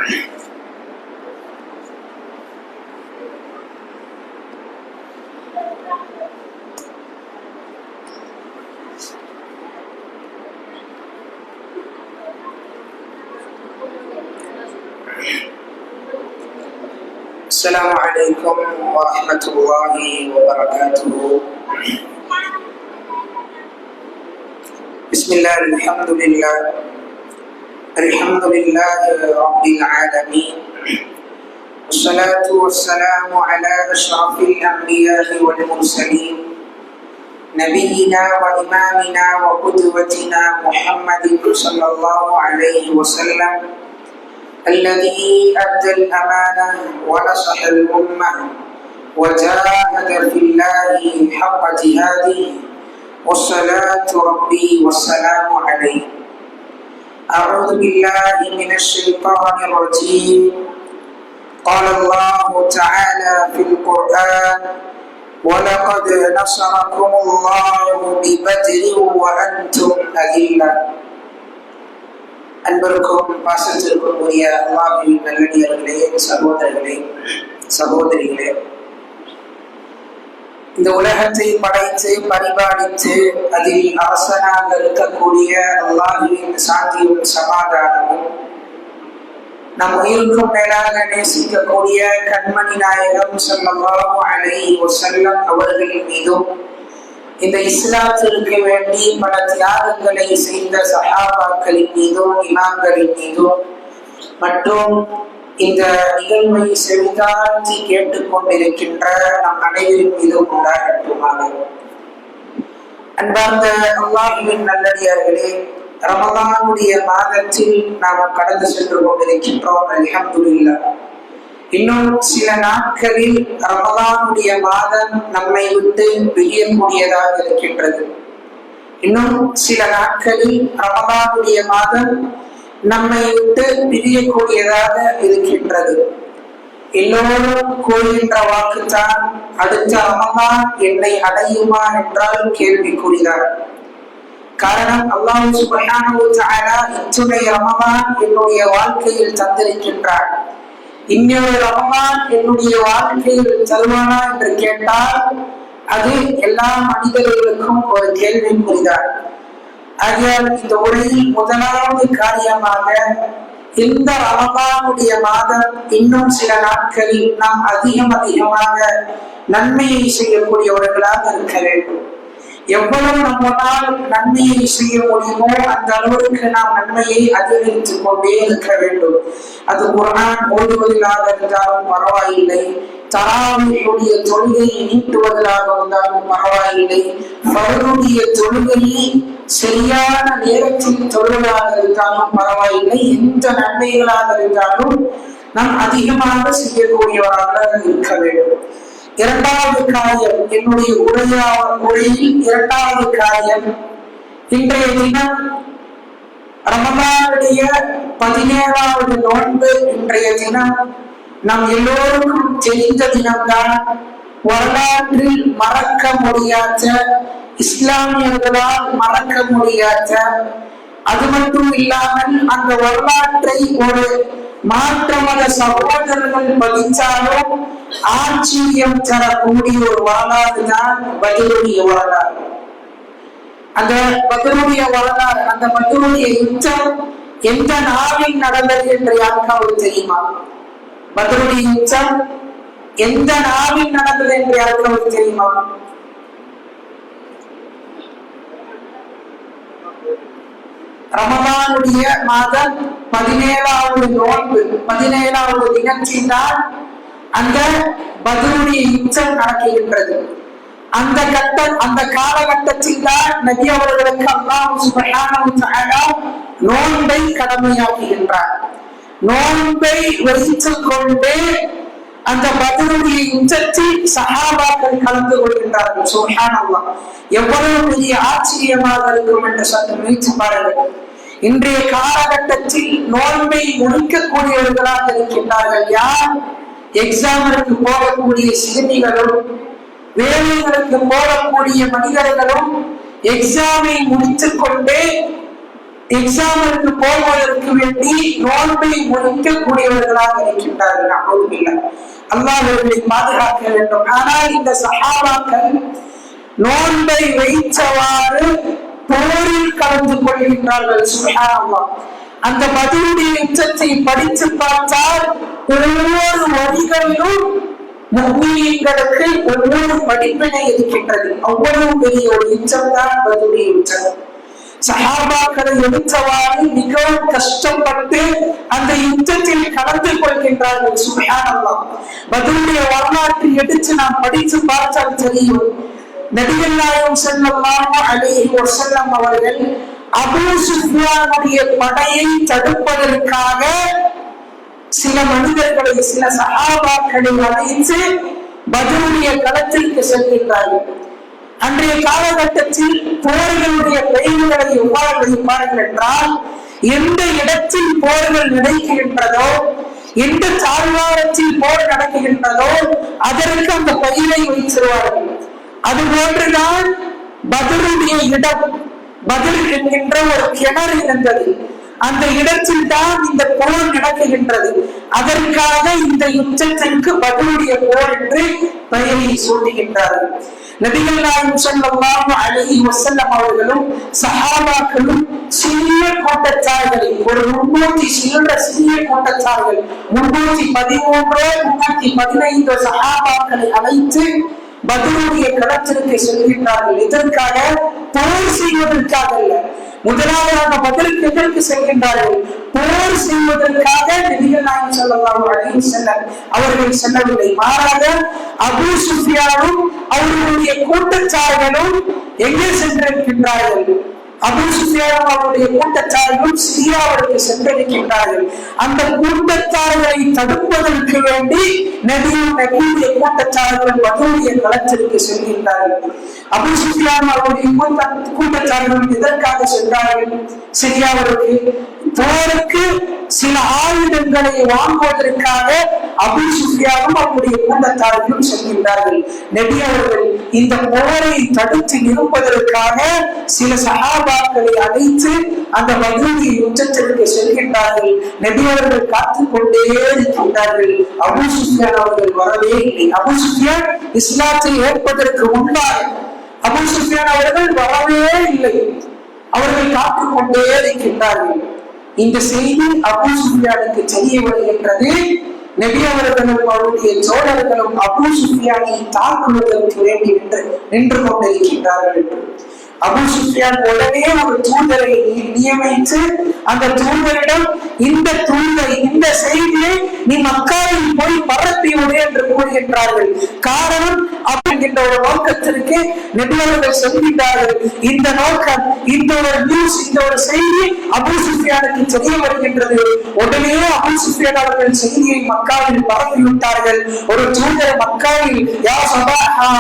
السلام عليكم ورحمة الله وبركاته. بسم الله الحمد لله رب العالمين، والصلاة والسلام على أشرف الأنبياء والمرسلين، نبينا وإمامنا وقدوتنا محمد صلى الله عليه وسلم، الذي أدى الأمانة ونصح الأمة وجاهد في الله حق جهاده، والصلاة ربي والسلام عليه. أعوذ بالله من الشيطان الرجيم. قال الله تعالى في القرآن: ولقد نصركم الله ببدر وأنتم أذلة. அன்பருக்கும் பாசத்திற்கும் உரிய அல்லாஹ்வின் நல்லடியார்களே, சகோதரர்களே, சகோதரிகளே, இந்த உலகத்தை படைத்து பரிபாலித்து அதில் அரசனாக இருக்கக்கூடிய அல்லாஹ்வின் சாந்தியும் சமாதானமும் நம் உயிருக்கும் மேலாக நேசிக்கக்கூடிய கண்மணி நாயகம் ஸல்லல்லாஹு அலைஹி வஸல்லம் அவர்களின் மீதும், இந்த இஸ்லாத்திற்கு வேண்டி பல தியாகங்களை செய்த சஹாபாக்களின் மீதும், இமாம்களின் மீதும், மற்றும் இந்த நிகழ்வை செவிதாழ்த்தி கேட்டுக்கொண்டிருக்கின்ற நம் அனைவரின் மீதும் உண்டாகட்டுமாக. அன்பார்ந்த அல்லாஹ்வின் நல்லடியார்களே, ரமலானுடைய மாதத்தில் நாம் கடந்து சென்று கொண்டிருக்கின்றோம். அல்ஹம்துலில்லாஹ். இன்னும் சில நாட்களில் ரமலானுடைய மாதம் நம்மை விட்டு பிரியக்கூடியதாக இருக்கின்றது. இன்னும் சில நாட்களில் ரமலானுடைய மாதம் நம்மை விட்டு பிரியக்கூடியதாக இருக்கின்றது. எல்லோரும் கூறுகின்ற வாக்குத்தான், அடுத்த ரமலான் என்னை அடையுமா என்றால் கேள்விக்குறிதான். காரணம், அல்லாஹ் சுப்ஹானஹு வ தஆலா இன்றைய ரமலான் என்னுடைய வாழ்க்கையில் தந்திருக்கின்றார். இன்னொரு ரமலான் என்னுடைய வாழ்க்கையில் தருவானா என்று கேட்டால் அது எல்லா மனிதர்களுக்கும் ஒரு கேள்விக்குறிதான். ஆகையால் இந்த உரையில் முதலாவது காரியமாக, இந்த ரமலானுடைய மாதம் இன்னும் சில நாட்களில் நாம் அதிகமாக நன்மையை செய்யக்கூடியவர்களாக இருக்க வேண்டும். எவ்வளவு நம்மால் நன்மையை செய்ய முடியுமோ அந்த அளவுக்கு நாம் நன்மையை அதிகரித்துக் கொண்டே இருக்க வேண்டும். அது குர்ஆன் ஓதுவதிலாக இருந்தாலும் பரவாயில்லை, தராவீஹுடைய தொழுகையை நீட்டுவதாக இருந்தாலும் பரவாயில்லை, ஃபர்துடைய தொழுகையை சரியான நேரத்தில் தொழுவதாக இருந்தாலும் பரவாயில்லை, எந்த நன்மைகளாக இருந்தாலும் நாம் அதிகமாக செய்யக்கூடியவராக இருக்க வேண்டும். இரண்டாவது காரியம், என்னுடைய உரையில் இரண்டாவது காரியம், இன்றைய தினம் ரமலானுடைய 17வது நோன்பு. இன்றைய தினம் நம் எல்லோருக்கும் தெரிந்த தினம்தான். வரலாற்றில் மறக்க முடியாத, இஸ்லாமியர்களால் மறக்க முடியாத, அது மட்டும் இல்லாமல் அந்த வரலாற்றை ஒரு மாற்ற மத சகோதரர்கள் பதிச்சாலும் ஆச்சரியம் தரக்கூடிய ஒரு வரலாறு தான் பத்ருடைய வரலாறு. அந்த பத்ருடைய வரலாறு, அந்த பத்ருடைய யுத்தம் எந்த நாளில் நடந்தது என்று யாருக்காவது தெரியுமா? பத்ருடைய யுத்தம் எந்த நாளில் நடந்தது என்று யாருக்காவது தெரியுமா? ரமலானுடைய மாதம் 17வது நோன்பு, 17வது தினத்தில் தான் அந்த பத்ருடைய யுத்தம் நடக்கின்றது. அந்த காலகட்டத்தில் தான் நபி அவர்களுக்கு அல்லாஹ் சுப்ஹானஹு வ தஆலா நோன்பை கடமையாக்குகின்றார். நோன்பை வைத்துக் கொண்டு அந்த பத்ருடைய யுத்தத்தில் சஹாபாக்கள் கலந்து கொள்கின்றார்கள். சுப்ஹானல்லாஹ், எவ்வளவு பெரிய ஆச்சரியமாக இருக்கும் என்று சற்று நினைத்து பாருங்கள். இன்றைய காலகட்டத்தில் நோன்பை முடிக்கக்கூடியவர்களாக இருக்கின்றார்கள் யார்? எக்ஸாமிற்கு போகக்கூடிய சிறுமிகளும், வேலைகளுக்கு போகக்கூடிய மனிதர்களும் எக்ஸாமை முடித்துக் கொண்டே எக்ஸாமிற்கு போவதற்கு வேண்டி நோன்பை முடிக்கக்கூடியவர்களாக இருக்கின்றார்கள். அல்லாஹ் அவர்களை பாதுகாக்க வேண்டும். ஆனால் இந்த சஹாபாக்கள் நோன்பை வைத்தவாறு போரில் கலந்து கொள்கின்றார்கள். சுப்ஹானல்லாஹ். அந்த பதிலுடைய யுத்தத்தை படித்து பார்த்தால் ஒவ்வொரு வரிகளிலும் முஃமினீன்களுக்கு ஒவ்வொரு படிப்பினை இருக்கின்றது. அவ்வளவு பெரிய ஒரு யுத்தம் தான் பதிலுடைய யுத்தம். சஹாபாக்களை எடுத்தவாறு மிகவும் கஷ்டப்பட்டு அந்த யுத்தத்தில் கலந்து கொள்கின்றார்கள். சுப்ஹானல்லாஹ். பதிலுடைய வரலாற்றை எடுத்து நாம் படித்து பார்த்தால் தெரியும். நபிகள் நாயகம் ஸல்லல்லாஹு அலைஹி வஸல்லம் அவர்கள் அபூ சுஃபியானுடைய படையை தடுப்பதற்காக சில மனிதர்களை, சில சஹாபாக்களை அழைத்து பத்ருடைய களத்திற்கு செல்கின்றார்கள். அன்றைய காலகட்டத்தில் போர்களுடைய பெயர்களை எவ்வாறு வைப்பார்கள் என்றால், எந்த இடத்தில் போர்கள் நடக்கின்றதோ, எந்த தாழ்வாரத்தில் போர் நடக்குகின்றதோ அதற்கு அந்த பெயரை வைத்திருவார்கள். அது போன்றுதான் பத்ருடைய இடம். பத்ர் என்கின்ற ஒரு கிணறு இருந்தது. அந்த இடத்தில் தான் இந்த போர் நடக்குகின்றது. அதற்காக இந்த யுத்தத்திற்கு பத்ருடைய போர் என்று பெயரை சூட்டுகின்றார்கள். நபிகள் நாயகம் ஸல்லல்லாஹு அலைஹி வஸல்லம் அவர்களும் சஹாபாக்களும் சிறிய கூட்டத்தார்களை, ஒரு 300 சிறிய கூட்டத்தார்கள், 313 315 சஹாபாக்களை அழைத்து பத்ருடைய களத்திற்கு செல்கின்றார்கள். இதற்காக போர் செய்வதற்காக அல்ல. முதலாவதாக பத்ருக்கு எதற்கு செல்கின்றார்கள்? போர் செய்வதற்காக நபிகள் நாயகம் ஸல்லல்லாஹு அலைஹி வஸல்லம் அவர்கள் செல்லவில்லை. மாறாக அபூ சுஃபியானும் அவர்களுடைய கூட்டத்தார்களும் எங்கே சென்றிருக்கின்றார்கள்? அபூ சுஃபியான் அவருடைய கூட்டத்தார்களும் சிரியாவிற்கு சென்றிருக்கின்றார்கள். அந்த கூட்டத்தார்களை தடுப்பதற்கு வேண்டி நபியுடைய கூட்டத்தார்கள் பத்ருடைய களத்திற்கு செல்கின்றார்கள். அபூ சுஃபியான் அவருடைய கூட்டத்தார்கள் எதற்காக சென்றார்கள்? சிரியாவிற்கு போருக்கு சில ஆயுதங்களை வாங்குவதற்காக அபூ சுஃபியானும் அவருடைய கூட்டத்தார்களும் செல்கின்றார்கள். நபி அவர்கள் இந்த போரை தடுத்து நிறுப்பதற்காக சில சஹாபாக்களை அழைத்து அந்த பத்ருடைய யுத்தத்திற்கு செல்கின்றார்கள். நபி அவர்கள் காத்துக் கொண்டே இருக்கின்றார்கள். அபூ சுஃபியான் அவர்கள் வரவே இல்லை. அபூ சுஃபியான் இஸ்லாத்தை ஏற்பதற்கு முன்னால் அபூ சுஃபியான் அவர்கள் வரவே இல்லை. அவர்கள் காத்துக் கொண்டே இருக்கின்றார்கள். இந்த செய்தி அபூ சுஃபியானுக்கு தெரிய வருகின்றது. நபி அவர்களும் அவருடைய தோழர்களும் அபூ சுஃபியானை தாக்குவதற்கு வேண்டி நின்று கொண்டிருக்கின்றார்கள் என்று அபூ சுஃபியான் உடனே ஒரு தூதரை நியமித்து அந்த தூதரிடம் இந்த செய்தியை நீ மக்காவில் போய் பரப்பி விடு என்று கூறுகின்றார்கள். காரணம் அப்படிங்கின்ற ஒரு நோக்கத்திற்கு நபி அவர்கள் சொல்கின்றார்கள். இந்த நோக்கம், இந்த ஒரு நியூஸ், இந்த ஒரு செய்தி அபூ சுஃபியானுக்கு தெரிய வருகின்றது. உடனே அபூ சுஃபியான் அவர்கள் செய்தியை மக்காவில் பரப்பிவிட்டார்கள். ஒரு தூதர் மக்காவில், யா சபாஹா,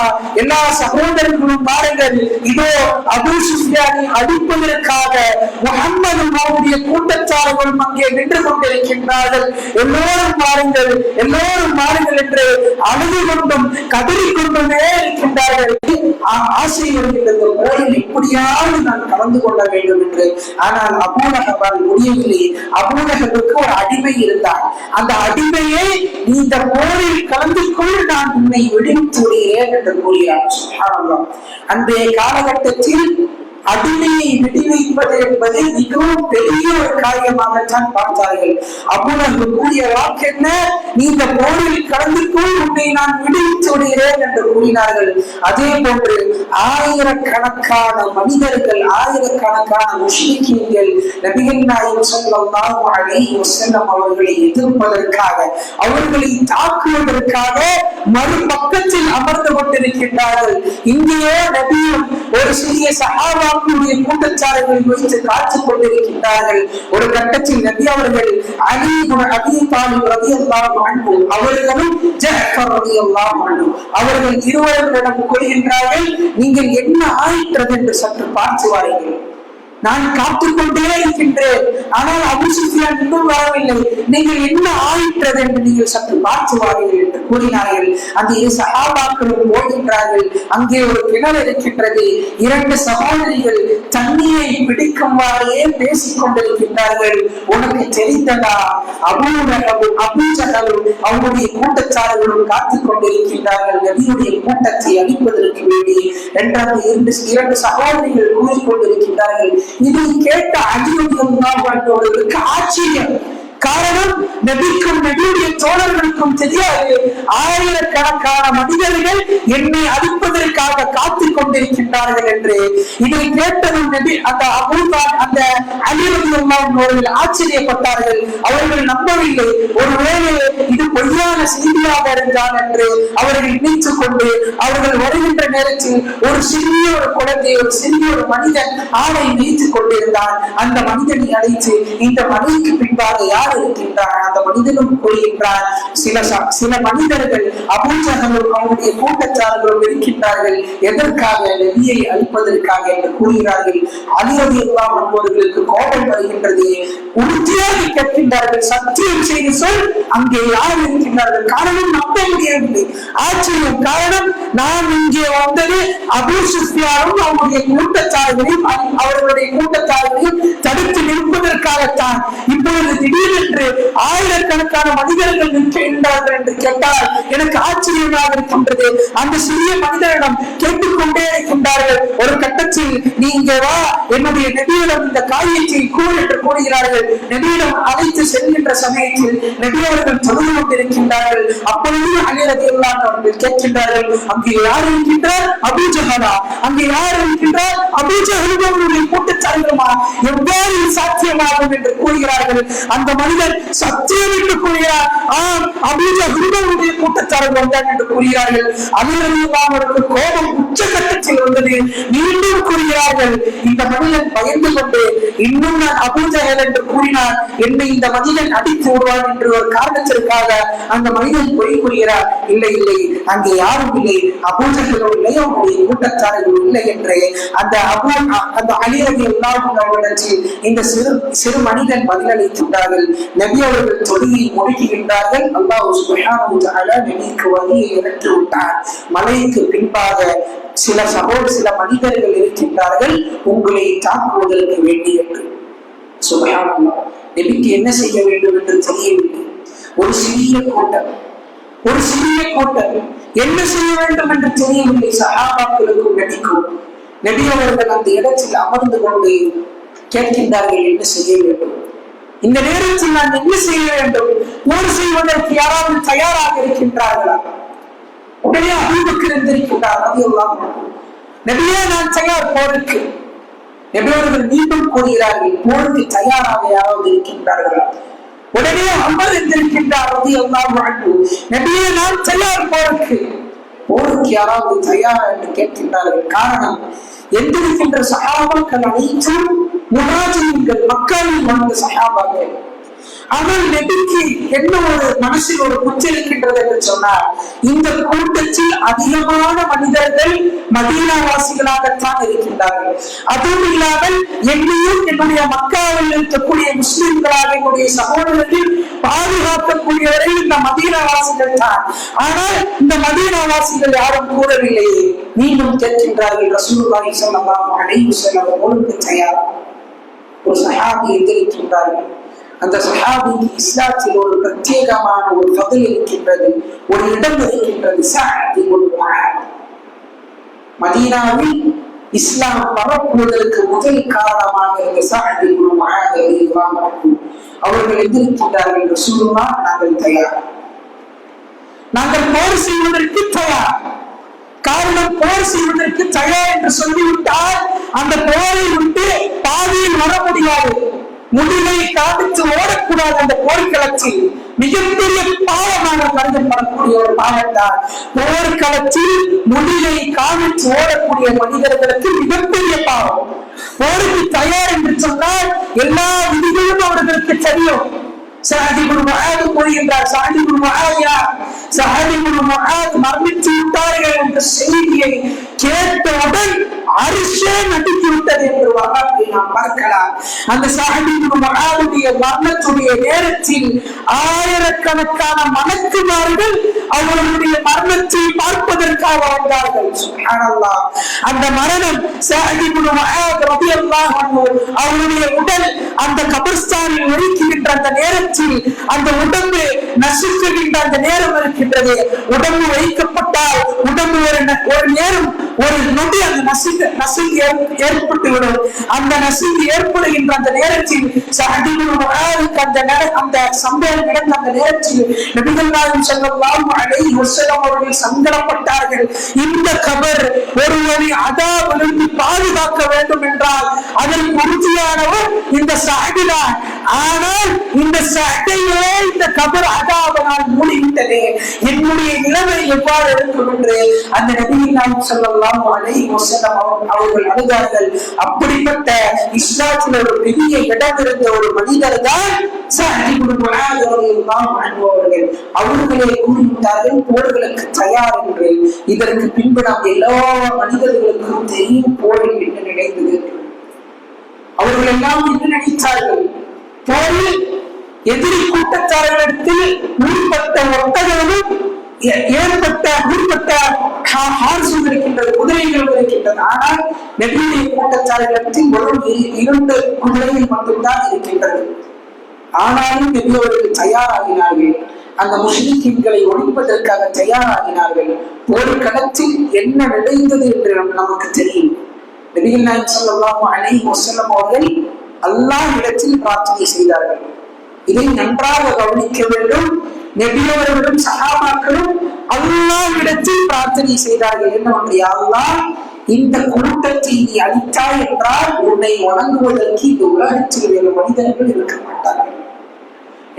எல்லா சகோதரர்களும் பாருங்கள், இதோ அபூ சுஃபியானை அடிப்பதற்காக முஹம்மது அவருடைய கூட்டத்தார்களும் அங்கே நின்று கொண்டிருக்கின்றார்கள். எல்லோரும் பாருங்கள், எல்லோரும் பாருங்கள் என்று அழுது கொண்டும் கதறிக்கொண்டுமே இருக்கின்றார்கள். ஆசை வருகின்றது, போரில் எப்படியாவது நான் கலந்து கொள்ள வேண்டும் என்று. ஆனால் அபூ லஹபால் முடியவில்லை. அபூ லஹபுக்கு ஒரு அடிமை இருந்தார். அந்த அடிமையை இந்த போரில் கலந்து கொள், நான் உன்னை விடுவித்து விடுகிறேன் என்று கூறினார். சுப்ஹானல்லாஹ். அன்றைய காலகட்டத்தில் அடிமையை விடுவிப்பது என்பது மிகவும் பெரிய ஒரு காரியமாகத்தான் பார்த்தார்கள். அபூ லஹப் கூறிய வாக்கு என்ன? நீ இந்த போரில் கலந்து கொள், உன்னை நான் விடுவித்து விடுகிறேன் என்று கூறினார்கள். அதே போன்று ஆயிரக்கணக்கான மனிதர்கள், ஆயிரக்கணக்கான முஷ்ரிக்கீன்கள் நபிகள் நாயகம் ஸல்லல்லாஹு அலைஹி வஸல்லம் அவர்களை எதிர்ப்பதற்காக, அவர்களை தாக்குவதற்காக மறுபக்கத்தில் அமர்ந்து கொண்டிருக்கின்றார்கள். இங்கேயோ நபியும் ஒரு சிறிய சஹாபா கூட்டச்சாலைகளை வைத்து காத்துக் கொண்டிருக்கின்றார்கள். ஒரு கட்டத்தில் நபி அவர்கள் அலி இப்னு அபீ தாலிப் ரலியல்லாஹு அன்ஹு அவர்களும் ஜஅஃபர் ரலியல்லாஹு அன்ஹு அவர்கள் இருவரிடம் கூறுகின்றார்கள், நீங்கள் என்ன ஆயிற்றது என்று சற்று பார்த்து வாருங்கள். நான் காத்துக் கொண்டே இருக்கின்றேன், ஆனால் அபூ சுஃபியான் இன்னும் வரவில்லை. நீங்கள் என்ன ஆயிற்றது என்று நீங்கள் சற்று பார்த்து வாருங்கள் என்று கூறினார்கள். அந்த இரு சஹாபாக்களும் போகின்றார்கள். அங்கே ஒரு கிணறு இருக்கின்றது. இரண்டு சகோதரிகள் தண்ணீரை பிடிக்குமாறே பேசிக் கொண்டிருக்கின்றார்கள். உனக்கு தெரிந்ததா, அபூஜஹலும் அவனுடைய கூட்டச்சாரர்களும் காத்துக் கொண்டிருக்கின்றார்கள் நபியுடைய கூட்டத்தை அழிப்பதற்கு வேண்டி என்றால் இரண்டு சகோதரிகள் கூறிக்கொண்டிருக்கின்றார்கள். இதை கேட்ட அலி ரலியல்லாஹு அன்ஹு ஆச்சரியம். காரணம், நபிக்கும் நபியுடைய தோழர்களுக்கும் தெரியாது ஆயிரக்கணக்கான மனிதர்கள் என்னை அழிப்பதற்காக காத்துக் கொண்டிருக்கின்றார்கள் என்று. இதை கேட்டதும் நபி அந்த அபூதான் அந்த அலி ரலியல்லாஹு அன்ஹு அவர்கள் ஆச்சரியப்பட்டார்கள். அவர்கள் நம்பவில்லை. ஒருவேளை இது பொய்யான செய்தியாக இருந்தால் என்று அவர்கள் நினைத்துக் கொண்டு அவர்கள் வருகின்ற நேரத்தில் ஒரு சிறிய ஒரு குழந்தை, ஒரு சிறிய ஒரு மனிதன் ஆணை நினைத்துக் கொண்டிருந்தான். அந்த மனிதனை அழைத்து, இந்த மலைக்கு பின்பாக யார் இருக்கின்றார்? அந்த மனிதனும் கூறுகின்றார், சில மனிதர்கள் அபூஜஹலும் அவருடைய கூட்டச்சாரர்களும் இருக்கின்றார்கள். எதற்காக? நபியை அழிப்பதற்காக என்று கூறுகிறார்கள். அலி ரலியல்லாஹு அன்ஹு அவர்களுக்கு கோபம் வருகின்றது. உறுதியாக கேட்கின்றார்கள், சத்தியம் செய்து சொல், அங்கே யார் இருக்கின்றார்கள்? காரணம், நம்ப முடியவில்லை. ஆச்சரியம். காரணம், நான் இங்கே வந்தது அபூ சுஃபியானும் அவருடைய கூட்டச்சாரர்களையும் தடுத்து நிற்பதற்காகத்தான். இப்பொழுது திடீரென்று ஆயிரக்கணக்கான மனிதர்கள் நிற்கின்றார்கள் என்று கேட்டால் எனக்கு ஆச்சரியமாக இருக்கின்றது. அந்த சிறிய மனிதரிடம் கேட்டுக்கொண்டே இருக்கின்றார்கள். ஒரு கட்டத்தில், நீ இங்கே வா, என்னுடைய நபியிடம் இந்த காரியத்தை கூறு என்று கூறுகிறார்கள். நபியிடம் அழைத்து செல்கின்ற சமயத்தில் நபி அவர்கள் தொழுது கொண்டிருக்கின்றார்கள். அப்பொழுது அலி ரலியல்லாஹு அன்ஹு அவர்கள் கேட்கின்றார்கள், அங்கே யார் இருக்கின்றார்? அபூஜஹலா. அங்கே யார் இருக்கின்றார்? அபூஜஹலுடைய கூட்டச்சாரர்களுமா? எவ்வாறு சாத்தியமாகும் என்று கூறுகிறார்கள். அந்த மனிதர் சத்தியம் என்று கூறுகிறார். அபூஜஹலுடைய கூட்டச்சாரர்கள் வந்தார் என்று கூறுகிறார்கள். அலி ரலியல்லாஹு அன்ஹு கோபம் உச்சகட்டத்தில் வந்தது. மீண்டும் கூறுகிறார்கள், இந்த மனிதன் பயந்து கொண்டு இன்னும் நான் அபூஜஹல் என்று கூறினார், என்னை இந்த மனிதன் அடித்து விடுவார் என்று ஒரு காரணத்திற்காக அந்த மனிதன் பொய் கூறுகிறார். இல்லை இல்லை, அங்கே யாரும் இல்லை, அபூஜஹலும் இல்லை, அவருடைய கூட்டச்சாரர்கள் இல்லை என்று அந்த அலி ரலியல்லாஹு அன்ஹு அவர்களிடத்தில் இந்த சிறு மனிதன் பதிலளிக்கின்றார்கள். நபி அவர்கள் தொழுகையை முடிக்கின்றார்கள். அல்லாஹ் சுப்ஹானஹு வ தஆலா நபிக்கு வழியை இறக்கி விட்டார். மலைக்கு பின்பாக சில மனிதர்கள் இருக்கின்றார்கள் உங்களை தாக்குவதற்கு வேண்டி என்று. சுப்ஹானல்லாஹ், நபிக்கு என்ன செய்ய வேண்டும் என்று தெரியவில்லை. ஒரு சிறிய கூட்டம் என்ன செய்ய வேண்டும் என்று தெரியவில்லை. சஹாபாக்களுக்கும் நபிக்கும். நபி அவர்கள் அந்த இடத்தில் அமர்ந்து கொண்டு கேட்கின்றார்கள், என்ன செய்ய வேண்டும்? இந்த நேரத்தில் நான் என்ன செய்ய வேண்டும்? போர் செய்வதற்கு யாராவது தயாராக இருக்கின்றார்களா? உடனே அபூபக்கர் இருந்திருக்கின்றார் ரலியல்லாஹு அன்ஹு. நபியே, நான் தயார் போருக்கு. நபி அவர்கள் மீண்டும் கூறுகிறார்கள், போருக்கு தயாராக யாராவது இருக்கின்றார்களா? உடனே அமர் இருந்திருக்கின்றார் ரலியல்லாஹு அன்ஹு. நபியே, நான் தயார் போருக்கு யாராவது தயாரா என்று கேட்கின்றார்கள். காரணம், எந்திருக்கின்ற சஹாபாக்கள் அனைத்தும் முஹாஜிர்கள், மக்காவில் வாழ்ந்த சஹாபாக்கள். ஆனால் நபிக்கு என்ன ஒரு மனசில் ஒரு குச்சிருக்கின்றது என்று சொன்னார், இந்த கூட்டத்தில் அதிகமான மனிதர்கள் மதீனாவாசிகளாகத்தான் இருக்கின்றார்கள். அதுவும் இல்லாமல் என்னையும் என்னுடைய மக்காவில் இருக்கக்கூடிய முஸ்லிம்களாக என்னுடைய சகோதரர்கள் பாதுகாக்கக்கூடியவரை இந்த மதீனாவாசிகள் தான். ஆனால் இந்த மதீனாவாசிகள் யாரும் கூறவில்லையே. மீண்டும் கேட்கின்றார்கள், ரசூலுல்லாஹி ஸல்லல்லாஹு அலைஹி வஸல்லம் அவர்களுக்கு தயார். ஒரு சஹாபி எதிர்க்கின்றார்கள். அந்த சஹாபிக்கு இஸ்லாத்தில் ஒரு பிரத்யேகமான ஒரு ஃபضل இருக்கின்றது, ஒரு இடம் இருக்கின்றது. சஅத் இப்னு முஆத் மதீனாவில் இஸ்லாம் பரப்புவதற்கு முதல் காரணமாக இருந்த சஅத் இப்னு முஆத் ரலியல்லாஹு அன்ஹு அவர்கள் எதிர்க்கின்றார்கள், ரசூலுல்லாஹ், நாங்கள் தயார், நாங்கள் போர் செய்வதற்கு தயார். காரணம், போர் செய்வதற்கு தயார் என்று சொல்லிவிட்டால் அந்த போரை விட்டு பாதியில் வர முடியாது, முடிவை காமித்து ஓடக்கூடாது. அந்த போர்க்களத்தில் மிகப்பெரிய பாவமாக கருதப்படக்கூடிய ஒரு பாவம்தான் போர்க்களத்தில் முடிவை காமித்து ஓடக்கூடிய மனிதர்களுக்கு மிகப்பெரிய பாவம். போருக்கு தயார் என்று சொன்னால் எல்லா விதிகளும் அவர்களுக்கு தெரியும். சஅத் இப்னு முஆத் கூறுகின்றார், மரணித்து விட்டார்கள் என்ற செய்தியை கேட்டவுடன் அரிசே நடுங்கி விட்டது என்று வரலாற்றை நாம் பார்க்கலாம். அந்த ஸஅத் இப்னு முஆதுடைய மரணத்துடைய நேரத்தில் ஆயிரக்கணக்கான மலக்குமார்கள் அவர்களுடைய மரணத்தை பார்ப்பதற்காக வந்தார்கள். சுப்ஹானல்லாஹ். அந்த மரணம் ஸஅத் இப்னு முஆத் ரலியல்லாஹு அன்ஹு அவருடைய உடல் அந்த கபர்ஸ்தானில் வைக்கின்ற அந்த நேரத்தில் அந்த உடம்பு நசுக்குகின்ற அந்த நேரம் இருக்கின்றது. உடம்பு வைக்கப்பட்டால் உடம்பு ஒரு நேரம் ஒரு நொடி அந்த நசுங்கு ஏற்பட்டுவிடும். அந்த நசுங்கு ஏற்படுகின்ற அந்த நேரத்தில் ஸஅத் இப்னு முஆதுக்கு அந்த சம்பவம் நடந்த அந்த நேரத்தில் நபிகள் நாயகம் ஸல்லல்லாஹு அலைஹி வஸல்லம் அவர்கள் சங்கடப்பட்டார்கள். இந்த கபர் ஒருவரை அதாவிலிருந்து பாதுகாக்க வேண்டும் என்றால் அதன் உறுதியானவர் இந்த ஸஅத் தான். ஆனால் இந்த ஸஅத்தையே இந்த கபர் அதாவினால் மூடிவிட்டது. என்னுடைய நிலைமை எவ்வாறு இருக்கும் என்று அந்த நபிகள் நாயகம் ஸல்லல்லாஹு அலைஹி வஸல்லம் அவர்கள் அழுதார்கள். அப்படிப்பட்ட இஸ்லாத்தில் ஒரு பெரிய இடம் இருந்த ஒரு மனிதர் தான் ஸஅத் இப்னு முஆத் ரலியல்லாஹு அன்ஹு அவர்கள். அவர்களே கூறிவிட்டார்கள் போர்களுக்கு தயார் என்று. இதற்கு பின்பு நாம் எல்லா மனிதர்களுக்கும் தெரியும் போரில் என்ன நினைத்தது. அவர்கள் எல்லாம் என்ன நினைத்தார்கள்? போரில் எதிரி கூட்டத்தார்களிடத்தில் ஊர்பட்ட ஒட்டகங்களும் ஏற்பட்ட ஊர்பட்ட இருக்கின்றது, குதிரைகள் இருக்கின்றது. ஆனால் நபியுடைய கூட்டத்தார்களிடத்தில் வெறும் 2 குதிரைகள் மட்டும்தான் இருக்கின்றது. ஆனாலும் நபி அவர்கள் தயாராகினார்கள். அந்த முஸ்லிம்களை ஒழிப்பதற்காக தயாராகினார்கள். ஒரு களத்தில் என்ன நடந்தது என்று நமக்கு தெரியும். நபிகள் நாயகம் ஸல்லல்லாஹு அலைஹி வஸல்லம் அவர்கள் அல்லாஹ் இடத்தில் பிரார்த்தனை செய்தார்கள். இதை நன்றாக கவனிக்க வேண்டும். நபி அவர்களும் சஹாபாக்களும் அல்லாஹ் இடத்தில் பிரார்த்தனை செய்தார்கள். என்ன? அல்லாஹ், இந்த கூட்டத்தை நீ அழித்தாய் என்றால் உன்னை வணங்குவதற்கு இந்த உலகத்தில் வேறு மனிதர்கள் இருக்க மாட்டார்கள்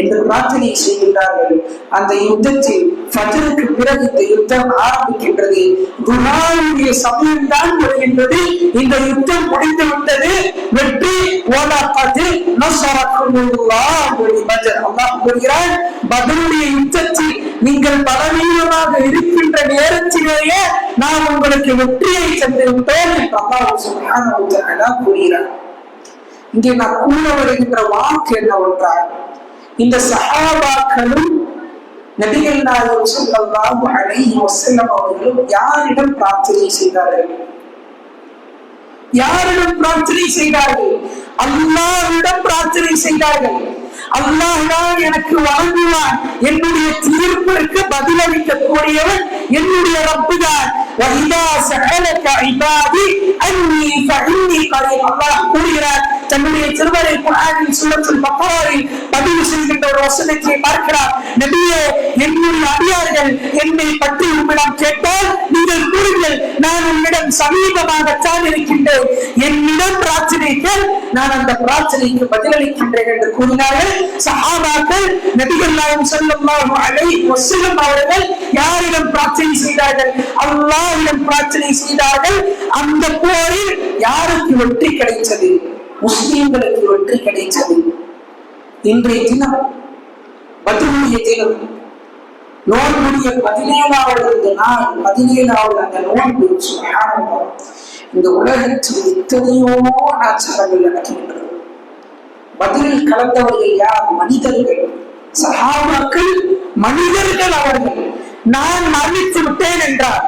என்று பிரார்த்தனை செய்கின்றார்கள். அந்த யுத்தத்தில் ஃபஜ்ருக்கு பிறகு இந்த யுத்தம் ஆரம்பிக்கின்றது. துஆவுடைய சமயம் தான் வருகின்றது. இந்த யுத்தம் முடிந்து விட்டது. வெற்றி வலகத் நஸரக்குமுல்லாஹு பிபத்ர். அல்லாஹ் கூறுகிறான், பத்ருடைய யுத்தத்தில் நீங்கள் பலவீனமாக இருக்கின்ற நேரத்திலேயே நான் உங்களுக்கு வெற்றியை தந்திருப்பேன் என்று அல்லாஹ் சுப்ஹானஹு வ தஆலா கூறுகிறார். இங்கே நான் கூற வருகின்ற வாக்கு என்னவென்றால், இந்த சஹாபாக்களும் நபிகள் நாயகம் ஸல்லல்லாஹு அலைஹி வஸல்லம் அவர்களும் யாரிடம் பிரார்த்தனை செய்தார்கள்? யாரிடம் பிரார்த்தனை செய்தார்கள்? அல்லாஹ்விடம் பிரார்த்தனை செய்தார்கள். அல்லாஹ் தான் எனக்கு வழங்குவான். என்னுடைய தீர்ப்பிற்கு பதிலளிக்க கூடியவன் என்னுடைய ரப்பு தான். வஇதா ஸஅலக இபாதி அன்னி ஃபஇன்னி கரீம். அல்லாஹ் கூறுகிறார் தன்னுடைய திருமறை குர்ஆனில் சூரத்துல் பக்ராவில் பதிவு செய்கின்ற ஒரு வசனத்தை பார்க்கிறார். நபியே, என்னுடைய அடியார்கள் என்னை பற்றி உம்மிடம் கேட்டால் நீங்கள் கூறுங்கள், நான் உன்னிடம் சமீபமாகத்தான் இருக்கின்றேன். என்னிடம் பிரார்த்தனைகள் நான் அந்த பிரார்த்தனைக்கு பதிலளிக்கின்றேன் என்று கூறினார்கள் சஹாபாக்கள். நபிகள் நாயகம் ஸல்லல்லாஹு அலைஹி வஸல்லம் அவர்கள் யாரிடம் பிரார்த்தனை செய்தார்கள்? அல்லாஹ்விடம் பிரார்த்தனை செய்தார்கள். அந்த போரில் யாருக்கு வெற்றி கிடைத்தது? முஸ்லிம்களுக்கு வெற்றி கிடைத்தது. இன்றைய தினம் பத்ருடைய தினம், நோன்புடைய 17வது நாள், 17வது அந்த நோன்பு. சுப்ஹானல்லாஹ். இந்த உலகத்தில் எத்தனையோ ஆச்சாரங்கள் நடக்கின்றன. பதிலில் கலந்தவர்கள் யார்? மனிதர்கள், சஹாபாக்கள், மனிதர்கள். அவர்கள் நான் மரணித்து விட்டேன் என்றார்,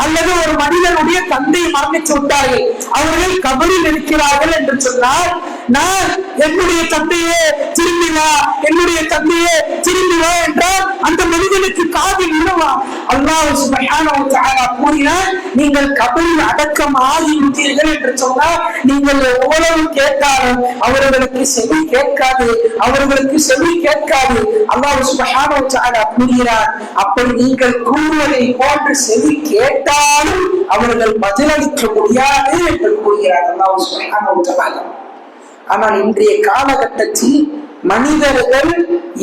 அல்லது ஒரு மனிதனுடைய தந்தை மரணித்து விட்டார்கள், அவர்கள் கபரில் இருக்கிறார்கள் என்று சொன்னால், நான் என்னுடைய தந்தையே திரும்பி வா, என்னுடைய தந்தையே திரும்பி வா என்றால் அந்த மனிதனுக்கு காதில் விழுவா. அல்லாஹ் சுப்ஹானஹு வ தஆலா கூறினார், நீங்கள் கபரில் அடக்கம் ஆகிவிட்டீர்கள் என்று சொன்னால் நீங்கள் எவ்வளவு கேட்டாலும் அவர்களுக்கு செவி கேட்காது, அவர்களுக்கு செவி கேட்காது. அல்லாஹ் சுப்ஹானஹு வ தஆலா கூறுகிறார், அப்படி நீங்கள் கூறுவதை போன்று செவி கேட்டாலும் அவர்கள் பதிலளிக்க முடியாது என்று கூறுகிறார் அல்லாஹ் சுப்ஹானஹு வ தஆலா. ஆனால் இன்றைய காலகட்டத்தில் மனிதர்கள்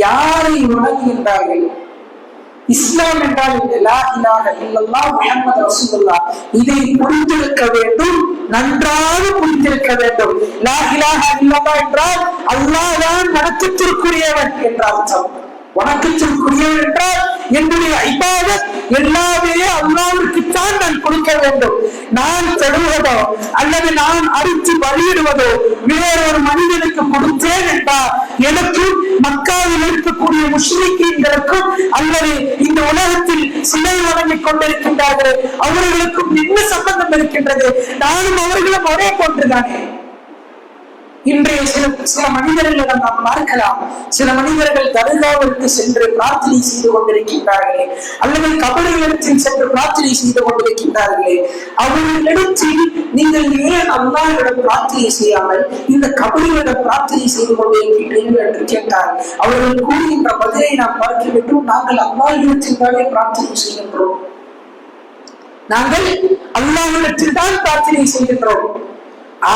யாரை வணங்குகின்றார்கள்? இஸ்லாம் என்றால் லா இலாஹ இல்லல்லாஹ் முஹம்மது ரசூலுல்லாஹ். இதை புரிந்திருக்க வேண்டும், நன்றாக புரிந்திருக்க வேண்டும். லா இலாஹ இல்லல்லாஹ் என்றால் அல்லாஹ் தான் வணக்கத்திற்குரியவன் என்ற அர்த்தம். வணக்கத்திற்குரியவன் என்றால் என்னுடைய இபாதத் எல்லாமே அல்லாஹ்வுக்குத்தான் நான் கொடுக்க வேண்டும். நான் தொடுவதோ அல்லது நான் அடித்து பலியிடுவதோ வேறொரு மனிதனுக்கு கொடுத்தேன் என்றால் எனக்கும் மக்காவில் இருக்கக்கூடிய முஸ்லிம்களுக்கும் அல்லது இந்த உலகத்தில் சிலை வழங்கிக் கொண்டிருக்கின்றார்கள் அவர்களுக்கும் என்ன சம்பந்தம் இருக்கின்றது? நானும் அவர்களும் ஒரே போன்றுதானே. இன்றைய சில மனிதர்களை நாம் பார்க்கலாம். சில மனிதர்கள் தர்காவிற்கு சென்று பிரார்த்தனை செய்து கொண்டிருக்கின்றார்களே அல்லது கபறுகளிடத்தில் சென்று பிரார்த்தனை செய்து கொண்டிருக்கின்றார்களே, அவர்களிடத்தில் நீங்கள் ஏன் அல்லாஹ்விடம் பிரார்த்தனை செய்யாமல் இந்த கபறுகளிடம் பிரார்த்தனை செய்து கொண்டிருக்கின்றீர்கள் என்று கேட்டால் அவர்கள் கூறுகின்ற பதிலை நாம் பார்க்க வேண்டும். நாங்கள் அல்லாஹ்விடத்தில் தானே பிரார்த்தனை செய்கின்றோம், நாங்கள் அல்லாஹ்விடத்தில் தான் பிரார்த்தனை செய்கின்றோம்.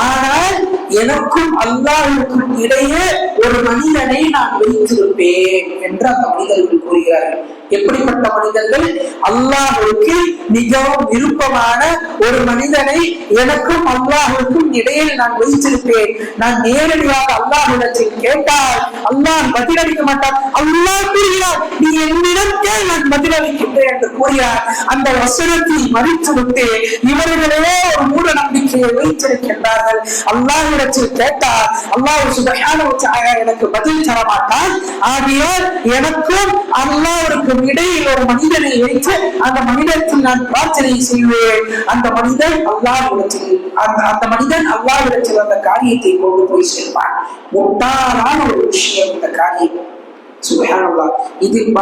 ஆனால் எனக்கும் அல்லாஹ்வுக்கும் இடையே ஒரு மனிதனை நான் வைத்திருப்பேன் என்று அந்த மனிதர்கள் கூறுகிறார்கள். எப்படிப்பட்ட மனிதர்கள்? அல்லாஹ்வுக்கு மிகவும் விருப்பமான ஒரு மனிதனை எனக்கும் அல்லாஹ்வுக்கும் இடையில் நான் வைத்திருப்பேன். நான் நேரடியாக அல்லாஹ்விடத்தில் கேட்டால் அல்லாஹ் பதிலளிக்க மாட்டான். அல்லாஹ் கூறுகிறார், நீ என்னிடம் கேள், நான் பதிலளிக்கின்றேன் என்று கூறுகிறார். அந்த வசனத்தை மறித்துவிட்டு இவர்களே ஒரு மூட நம்பிக்கையை வைத்திருக்கின்றார்கள். அல்லாஹ்விடத்தில் கேட்டால் அல்லாஹ் சுப்ஹானஹு வ தஆலா எனக்கு பதில் தர மாட்டான். ஆகையால் எனக்கும் அல்லாஹ்வுக்கும் இடையில் ஒரு மனிதனை வைத்து அந்த மனிதத்தில் நான் பிரார்த்தனை செய்வேன். அந்த மனிதன் அல்லாஹ்விடத்தில் அந்த காரியத்தை கொண்டு போய் சேர்ப்பான். முட்டாளான ஒரு விஷயம் இந்த காரியம். சுப்ஹானல்லாஹ். இதில்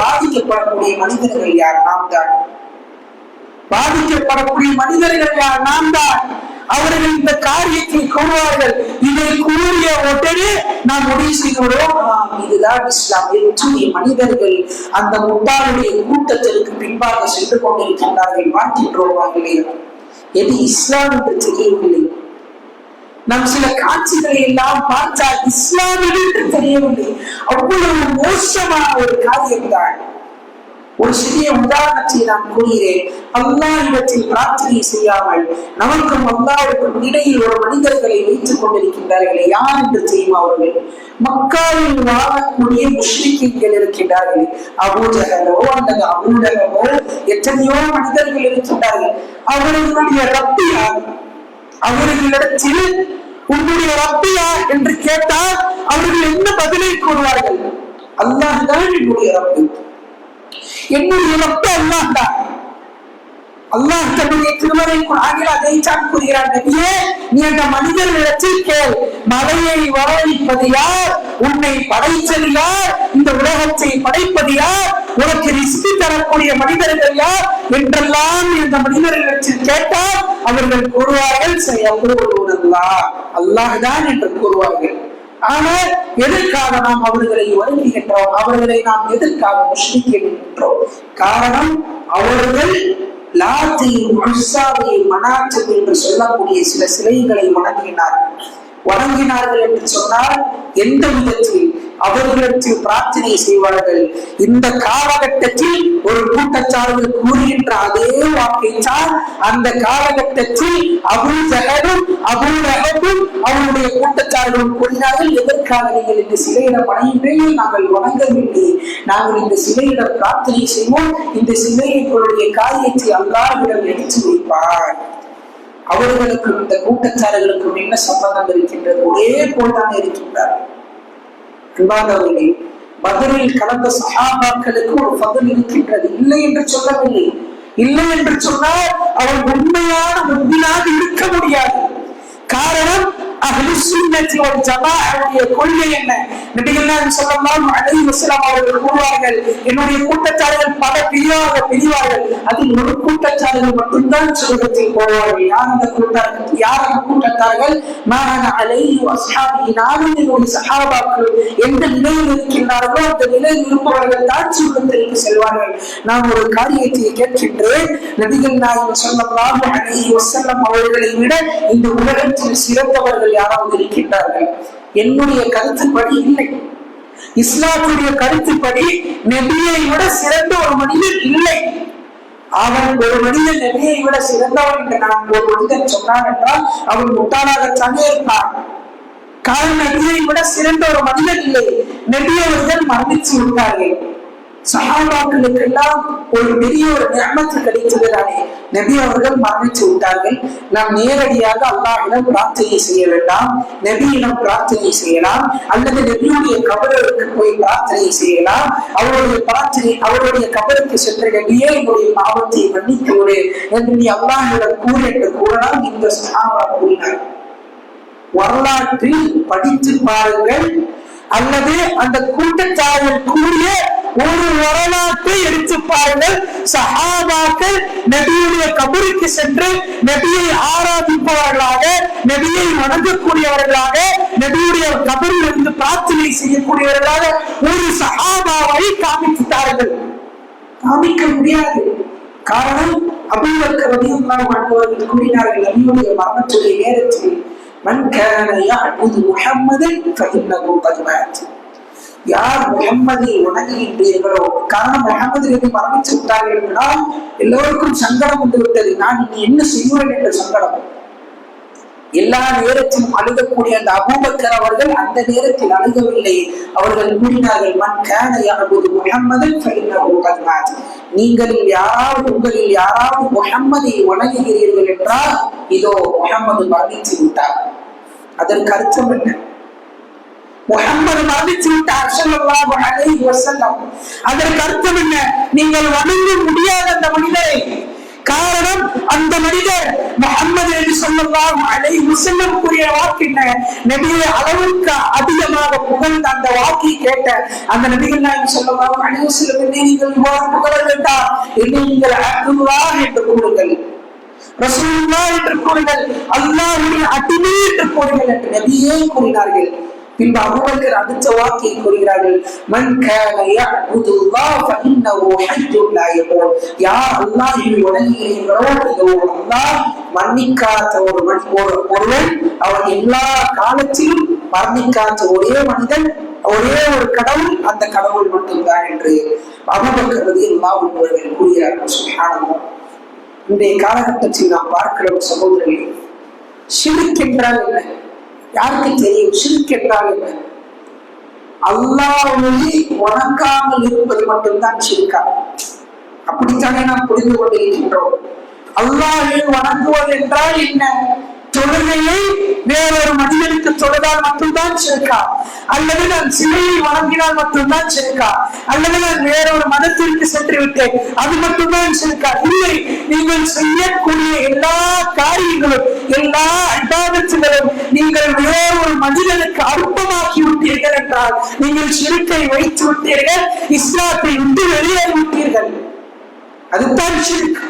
பாதிக்கப்படக்கூடிய மனிதர்கள் யார்? நாம் தான். பாதிக்கப்படக்கூடிய மனிதர்கள் யார்? நாம் தான். அவர்கள் இந்த காரியத்தை கூறுவார்கள். இதை கூறிய உடனே நாம் முடிவு செய்கிறோம், இதுதான் இஸ்லாம் என்று மனிதர்கள் அந்த முட்டாளுடைய கூட்டத்திற்கு பின்பாக சென்று கொண்டிருக்கின்றார்கள். மாற்றின்றோம். எது இஸ்லாம் என்று தெரியவில்லை. நாம் சில காட்சிகளை எல்லாம் பார்த்தால் இஸ்லாமில் என்று தெரியவில்லை. அவ்வளவு மோசமான ஒரு காரியம்தான். ஒரு சிறிய உதாரணத்தை நான் கூறுகிறேன். அல்லாஹ்விடத்தில் பிரார்த்தனை செய்யாமல் நமக்கும் அல்லாஹ்வுக்கும் இடையில் ஒரு மனிதர்களை வைத்துக் கொண்டிருக்கின்றார்களே, யார் என்று தெரியுமா? அவர்கள் மக்காவில் வாழக்கூடிய முஸ்லிம்கள் இருக்கின்றார்கள். அபூஜஹலோ அல்லது அபூலஹபோ எத்தனையோ மனிதர்கள் இருக்கின்றார்கள். அவர்களுடைய ரப்பு யார்? அவர்களிடத்தில் உன்னுடைய ரப்பு யார் என்று கேட்டால் அவர்கள் என்ன பதிலை கூறுவார்கள்? அல்லாஹ் தான் என்னுடைய ரப்பு, என்னுடைய ரப்பு அல்லாஹ் தான். அல்லாஹ் தன்னுடைய திருமறை குர்ஆனில் அதைத்தான் கூறுகிறார். நபியே, நீ அந்த மனிதர்களிடத்தில் கேள், மலையை வரவழைப்பது யார்? உன்னை படைத்தது யார்? இந்த உலகத்தை படைப்பது யார்? உனக்கு ரிஸ்க் தரக்கூடிய மனிதர்கள் யார் என்றெல்லாம் இந்த மனிதர்களிடத்தில் கேட்டால் அவர்கள் கூறுவார்கள், அல்லாஹ் தான் என்று கூறுவார்கள். ஆனால் எதற்காக நாம் அவர்களை வருகின்றோம்? அவர்களை நாம் எதற்காக முஸ்லிம்கின்றோம்? காரணம், அவர்கள் லாத்தையும் உஸ்ஸாவையும் மனாத்தையும் என்று சொல்லக்கூடிய சில சிலைகளை வணங்கினார்கள் என்று சொன்னால் எந்த விதத்தில் அவர்களிடத்தில் பிரார்த்தனை செய்வார்கள்? இந்த காலகட்டத்தில் ஒரு கூட்டச்சார்கள் கூறுகின்ற அதே வாக்கைத்தான் அந்த காலகட்டத்தில் அபூஜஹலும் அபூலஹபும் அவருடைய கூட்டச்சார்களும் கூறினார்கள். எதற்காக நீங்கள் இந்த சிலையிடம் வணங்குகிறீர்கள்? நாங்கள் வணங்கவில்லை, நாங்கள் இந்த சிலையிடம் பிரார்த்தனை செய்வோம். இந்த சிலைகளுடைய காரியத்தை அல்லாஹ்விடம் எடுத்து வைப்பார். அவர்களுக்கும் இந்த கூட்டச்சாரர்களுக்கும் என்ன சம்பந்தம் இருக்கின்றது? ஒரே போல்தான் இருக்கின்றார். அன்பானவர்களே, பத்ரில் கலந்த சஹாபாக்களுக்கு ஒரு ஃபضல் இருக்கின்றது. இல்லை என்று சொல்லவில்லை. இல்லை என்று சொன்னால் அவர் உண்மையான முஃமினாக இருக்க முடியாது. காரணம், அஹ்லுஸ் சுன்னத்தி வல் ஜமாஅவுடைய கொள்கை என்ன? நபிகள் நாயகம் ஸல்லல்லாஹு அலைஹி வஸல்லம் அவர்கள் கூறுவார்கள், என்னுடைய கூட்டத்தார்கள் பல பிரிவார்கள், அதில் ஒரு கூட்டத்தார்கள் மட்டும்தான் சொர்க்கத்தில் போவார்கள். யார் அந்த கூட்டத்தார்கள்? நான் அலைஹி வஸஹாபி, நானும் என்னுடைய சஹாபாக்கள் எந்த நிலையில் இருக்கின்றார்களோ அந்த நிலையில் இருப்பவர்கள் தான் சொர்க்கத்திற்கு செல்வார்கள். நான் ஒரு காரியத்தை கேட்கின்றேன். நபிகள் நாயகம் ஸல்லல்லாஹு அலைஹி வஸல்லம் அவர்களை விட இந்த உலகத்தில் சிறந்தவர்கள் யாராவது இருக்கின்றார்கள்? என்னுடைய கருத்துப்படி இல்லை. இஸ்லாமுடைய கருத்துப்படி நபியை விட சிறந்த ஒரு மனிதன் இல்லை. அவன் ஒரு மனிதன் நபியை விட சிறந்தவன் என்று நான் ஒரு மனிதன் சொன்னான் என்றால் அவன் முட்டாளாகத்தானே இருப்பான். காரணம், நபியை விட சிறந்த ஒரு மனிதன் இல்லை. நபி அவர்கள் மரணித்து விட்டார்கள். சஹாபாக்களுக்கு எல்லாம் ஒரு பெரிய ஒரு நியமத்து கிடைத்ததுதானே. நபி அவர்கள் மரணித்து விட்டார்கள். நாம் நேரடியாக அல்லாஹ்விடம் பிரார்த்தனை செய்ய வேண்டாம், நபியிடம் பிரார்த்தனை செய்யலாம், அல்லது நபியுடைய கபருக்கு போய் பிரார்த்தனை செய்யலாம். அவருடைய கபருக்கு சென்ற நபியே என்னுடைய பாவத்தை மன்னித்து என்று நீ அல்லாஹ்விடம் கூறு என்று கூறலாம். இந்த சஹாபா கூறினார். வரலாற்றில் படித்து பாருங்கள், அல்லது அந்த கூட்டத்தாரில் கூறிய ஒரு வரலாற்றை எடுத்து பாருங்கள். சஹாபாக்கள் நபியுடைய கபருக்கு சென்று நபியை ஆராதிப்பவர்களாக, நபியை வணங்கக்கூடியவர்களாக, நபியுடைய கபரில் இருந்து பிரார்த்தனை செய்யக்கூடியவர்களாக ஒரு சஹாபாவை காமித்தார்கள். காமிக்க முடியாது. காரணம், அபூபக்கர் ரலியல்லாஹு அன்ஹு அவர்கள் கூறினார்கள் நபியுடைய மரணத்துடைய நேரத்தில், மன் கான யஅபுது முஹம்மதன் ஃபஇன்னஹு கத் மாத். யார் முஹம்மதை வணங்குகின்றீர்களோ, காரணம் முஹம்மது நபி மரணித்து விட்டார்கள் என்றால் எல்லோருக்கும் சங்கடம் வந்து விட்டது. நான் இனி என்ன செய்வேன் என்ற சங்கடம். எல்லா நேரத்திலும் அழுகக்கூடிய அந்த அபூபக்கர் அவர்கள் அந்த நேரத்தில் அழுகவில்லை. அவர்கள் கூறினார்கள், மன் கான யஅபுது முஹம்மதன் ஃபஇன்னஹு கத் மாத். உங்களில் யாராவது முஹம்மதை வணங்குகிறீர்கள் என்றால் இதோ முஹம்மது மரணித்து விட்டார். அதற்கு அர்த்தம் என்ன? முஹம்மது மரணித்து விட்டார் ஸல்லல்லாஹு அலைஹி வஸல்லம். அதற்கு அர்த்தம் என்ன? நீங்கள் வணங்க முடியாத அந்த மனிதரை. காரணம், அந்த மனிதர் முஹம்மது நபி ஸல்லல்லாஹு அலைஹி வஸல்லம் கூறிய வாக்கு என்ன? நபியை அளவுக்கு அதிகமாக புகழ்ந்த அந்த வாக்கை கேட்ட அந்த நபிகள் நாயகம் ஸல்லல்லாஹு அலைஹி வஸல்லம், நீங்கள் இவ்வாறு புகழ வேண்டாம், என்னை நீங்கள் அப்துல்லாஹ் என்று கூறுங்கள், ரசூலுல்லாஹ் என்று கூறுங்கள், அல்லாஹ்வுடைய அடிமை என்று கூறுங்கள் என்று நபியே கூறினார்கள். பின்பு அபூபக்கர் அடுத்த வாக்கை கூறுகிறார்கள், மன் கான யஅபுதுல்லாஹ ஃபஇன்னஹு ஹய்யுன் லா யமூத். யார் அல்லாஹ்வை வணங்குகிறீர்களோ இதோ அல்லாஹ் மன்னிக்காத ஒருவன், அவன் எல்லா காலத்திலும் மரணிக்காத ஒரே மனிதன், ஒரே ஒரு கடவுள், அந்த கடவுள் மட்டும்தான் என்று அபூபக்கர் ரலியல்லாஹு அன்ஹு அவர்கள் கூறுகிறார்கள். சுப்ஹானல்லாஹ். இன்றைய காலகட்டத்தில் நாம் பார்க்கிறோம் சகோதரர்களே, ஷிர்க் என்றால் என்ன? யாருக்கு தெரியும் ஷிர்க் என்றால் என்ன? அல்லாஹ்வை வணங்காமல் இருப்பது மட்டும்தான் ஷிர்கா? அப்படித்தானே நாம் புரிந்து கொண்டிருக்கின்றோம். அல்லாஹ்வை வணங்குவது என்றால் என்ன? தொழுகையை வேறொரு மனிதனுக்கு தொழுதால் மட்டும்தான் ஷிர்கா? அல்லது நான் சிலையை வணங்கினால் மட்டும்தான் ஷிர்கா? அல்லது நான் வேறொரு மதத்திற்கு சென்று விட்டேன் அது மட்டும்தான் ஷிர்கா? இல்லை, நீங்கள் செய்யக்கூடிய எல்லா காரியங்களும், எல்லா இபாதத்துகளும் நீங்கள் வேறொரு மனிதனுக்கு அர்ப்பமாக்கி விட்டீர்கள் என்றால் நீங்கள் ஷிர்கை வைத்து விட்டீர்கள், இஸ்லாத்தை விட்டு வெளியேறி விட்டீர்கள். அதுதான் ஷிர்க்.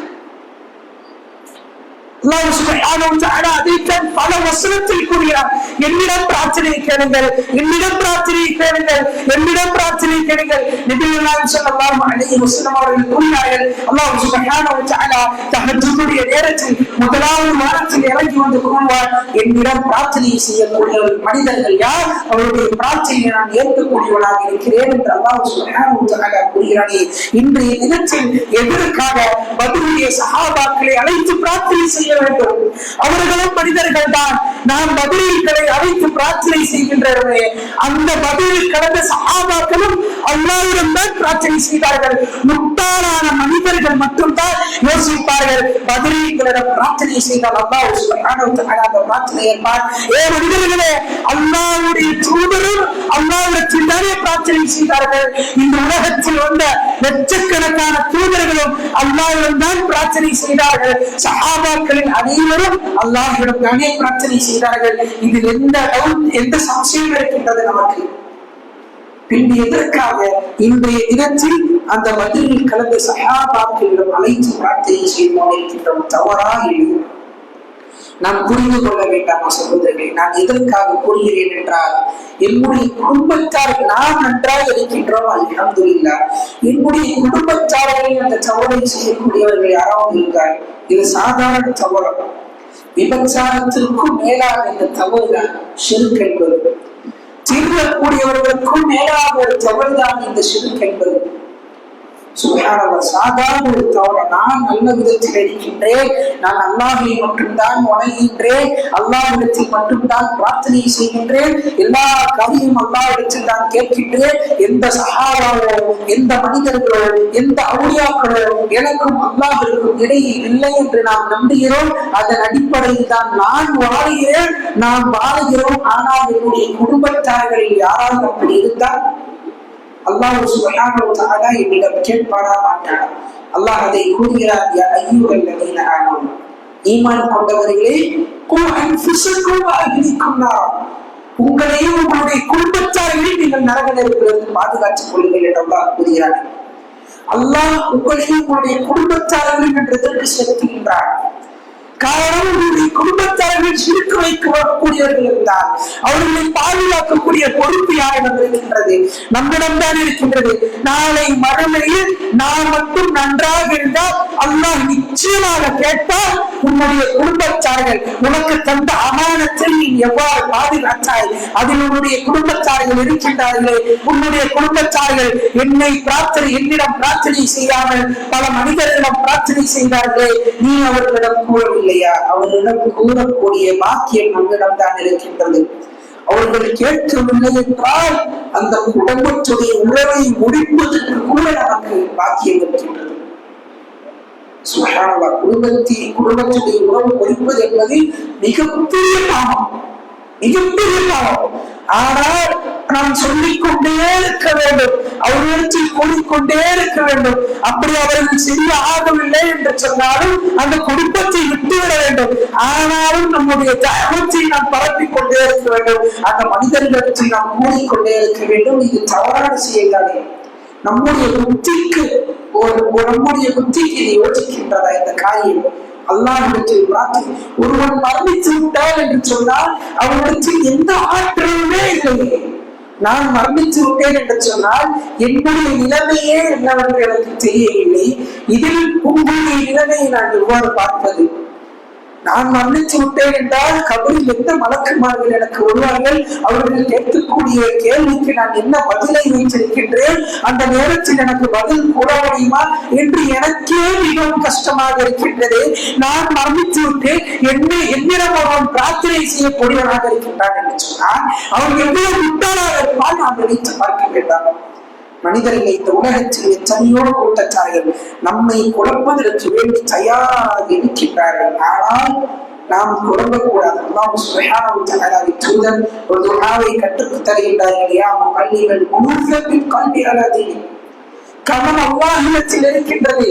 அல்லாஹ் சுப்ஹானஹு வ தஆலா அதைத்தான் பல வசனத்தில் கூறுகிறார். என்னிடம் பிரார்த்தனை கேளுங்கள், என்னிடம் பிரார்த்தனை கேளுங்கள், என்னிடம் பிரார்த்தனை கேளுங்கள். நபிகள் ஸல்லல்லாஹு அலைஹி வஸல்லம் அவர்கள் கூறினார்கள், அல்லாஹ் சுப்ஹானஹு வ தஆலா தஹஜ்ஜுடைய நேரத்தில் முதலாவது வாரத்தில் இறங்கி வந்து கூறுவார், என்னிடம் பிரார்த்தனை செய்யக்கூடிய மனிதர்கள் யார், அவருடைய பிரார்த்தனையை நான் ஏற்கக்கூடியவனாக இருக்கிறேன் என்று அல்லாஹ் சுப்ஹானஹு வ தஆலா கூறுகிறானே. இன்றைய தினத்தில் எதற்காக பத்ருடைய சஹாபாக்களை அழைத்து பிரார்த்தனை செய்ய வேண்டும்? அவர்களும் மனிதர்கள் தான். நாம் பத்ரீகளை அழைத்து பிரார்த்தனை செய்கின்றவர்களே, அந்த பத்ரில் கடந்த சஹாபாக்களும் அல்லாஹ்விடம் தான் பிரார்த்தனை செய்தார்கள். முட்டாளான மனிதர்கள் மட்டும்தான் யோசிப்பார்கள், பத்ரீகளிடம் பிரார்த்தனை செய்தால் அல்லாஹ் சுப்ஹானஹு வ தஆலா அந்த பிரார்த்தனையை ஏற்பார். மனிதர்களே, அல்லாஹ்வுடைய தூதரும் அல்லாஹ்விடத்தில் தானே பிரார்த்தனை செய்தார்கள். இந்த உலகத்தில் வந்த லட்சக்கணக்கான தூதர்களும் அல்லாஹ்விடம் தான் பிரார்த்தனை செய்தார்கள். சஹாபாக்களின் அனைவரும் அல்லாஹ்விடம் தானே பிரார்த்தனை செய்தார்கள். இதில் எந்த சம்சயம் இருக்கின்றது நமக்கு? பின் எதற்காக இன்றைய தினத்தில் அந்த பத்ரில் கலந்த சஹாபாக்களிடம் அழைத்து பிரார்த்தனை செய்து கொண்டிருக்கின்றோம்? தவறா இல்லை? நாம் புரிந்து கொள்ள வேண்டாமா சகோதரர்களே? நான் எதற்காக கூறுகிறேன் என்றால், என்னுடைய குடும்பத்தார் நாம் நன்றாக இருக்கின்றோம், அல்ஹம்துலில்லாஹ். என்னுடைய குடும்பத்தாரில் அந்த தவறை செய்யக்கூடியவர்கள் யாராவது இருக்கார்? இது சாதாரண தவறு. விபச்சாரத்திற்கும் மேலாக இந்த தவறுதான் ஷிர்க் என்பது. தீர்க்கக்கூடியவர்களுக்கும் மேலாக ஒரு தவறுதான் இந்த ஷிர்க் என்பது. சாதாரண ஒரு தவறை நான் நல்ல விதத்தில் இருக்கின்றேன், நான் அல்லாஹை மட்டும்தான் வணங்குகின்றேன், அல்லாஹ்விடத்தில் மட்டும்தான் பிரார்த்தனை செய்கின்றேன், எல்லா காரியமும் அல்லாஹ்விடத்தில் நான் கேட்கின்றேன், எந்த சஹாபாவோ எந்த மனிதர்களோ எந்த அவுலியாக்களோ எனக்கும் அல்லாஹ்விற்கும் இடையே இல்லை என்று நாம் நம்புகிறோம். அதன் அடிப்படையில் தான் நான் வாழுகிறோம். ஆனால் என்னுடைய குடும்பத்தார்களில் யாராவது அப்படி இருந்தால் அல்லாஹ் சுப்ஹானஹு வ தஆலா என்னிடம் கேட்பாரா மாட்டாரா? அல்லாஹ் அதை கூறுகிறார், யா அய்யுஹல்லதீன ஆமனூ, ஈமான் கொண்டவர்களே, கு அன்ஃபுஸக்கும் வ அஹ்லிக்கும் நார், உங்களையும் உங்களுடைய குடும்பத்தாரையும் நீங்கள் நரக நெருப்பிலிருந்து பாதுகாத்துக் கொள்ளுங்கள் என்று அல்லாஹ் கூறுகிறார். அல்லாஹ் உங்களையும் உங்களுடைய குடும்பத்தாரையும் என்றதற்கு செலுத்துகின்றார். காரணம், உங்களுடைய குடும்பத்தார்கள் சிரிக்க வைக்கக்கூடியவர்கள் இருந்தால் அவர்களை பாதுகாக்கக்கூடிய பொறுப்பு யாரிடம் இருக்கின்றது? நம்மிடம்தான் இருக்கின்றது. நாளை மறுமையில் நாம் மட்டும் நன்றாக இருந்தால் அல்லாஹ் நிச்சயமாக கேட்பார், உன்னுடைய குடும்பத்தார்கள் உனக்கு தந்த அமானத்தை நீ எவ்வாறு பாதுகாத்தாய்? அதில் உன்னுடைய குடும்பத்தார்கள் இருக்கின்றார்களே, உன்னுடைய குடும்பத்தார்கள் என்னிடம் பிரார்த்தனை செய்யாமல் பல மனிதர்களிடம் பிரார்த்தனை செய்தார்களே, நீ அவர்களிடம் கூறவில்லை இல்லையா? அவர்களிடம் கூறக்கூடிய பாக்கியம் நம்மிடம் தான் இருக்கின்றது. அவர்கள் கேட்கவில்லை என்றால் அந்த குடும்பத்துடைய உறவை முடிப்பதற்கு கூட நமக்கு பாக்கியம் இருக்கின்றது. சுப்ஹானல்லாஹ், குடும்பத்துடைய உறவு முடிப்பது என்பது மிகப்பெரிய பாவம், மிகப்பெரிய பாவம். ஆனால் நாம் சொல்லிக்கொண்டே இருக்க வேண்டும், அவர்களிடத்தில் கூறிக்கொண்டே இருக்க வேண்டும். அப்படி அவர்கள் சரியாகவில்லை என்று சொன்னாலும் அந்த குடும்பத்தை விட்டுவிட வேண்டும். ஆனாலும் நம்முடைய தர்மத்தை நாம் பரப்பிக் கொண்டே இருக்க வேண்டும், அந்த மனிதர்களிடத்தில் நாம் கூறிக்கொண்டே இருக்க வேண்டும். இது தவறான செயல்தானே? நம்முடைய புத்திக்கு இது யோசிக்கின்றதா இந்த காரியம்? அல்லாஹ்விடத்தில் பிரார்த்தனை. ஒருவன் மரணித்து விட்டார் என்று சொன்னால் அவனிடத்தில் எந்த ஆற்றலுமே இல்லை. நான் மரணித்து விட்டேன் என்று சொன்னால் என்னுடைய நிலைமையே என்னவென்று எனக்கு தெரியவில்லை. இதில் உங்களுடைய நிலைமையை நான் எவ்வாறு பார்ப்பது? நான் மரணித்து விட்டேன் என்றால் கபரில் எந்த மலக்குமார்கள் எனக்கு வருவார்கள்? அவர்கள் கேட்கக்கூடிய கேள்விக்கு நான் என்ன பதிலை வைத்திருக்கின்றேன்? அந்த நேரத்தில் எனக்கு பதில் கூற முடியுமா என்று எனக்கே மிகவும் கஷ்டமாக இருக்கின்றது. நான் மரணித்து விட்டு என்னிடம் அவன் பிரார்த்தனை செய்யக்கூடியவனாக இருக்கின்றான் என்று சொன்னால் அவன் எவ்வளவு முட்டாளாக இருப்பால் நான் நினைத்து பார்க்க வேண்டாம். மனிதர்கள் இந்த உலகத்தில் எத்தனையோ கூட்டத்தார்கள் நம்மை குழப்பதற்கு வேண்டி தயாராக இருக்கின்றார்கள். ஆனால் நாம் குழம்பக்கூடாது. அல்லாஹ் சுப்ஹானஹு வ தஆலாவை தூதர் ஒரு துஆவை கற்றுத் தருகின்றார்கள். யா முகல்லிமல் குலூபில் கல்வி அலாதீன், கவனம் அல்லாஹ்விடத்தில் இருக்கின்றது.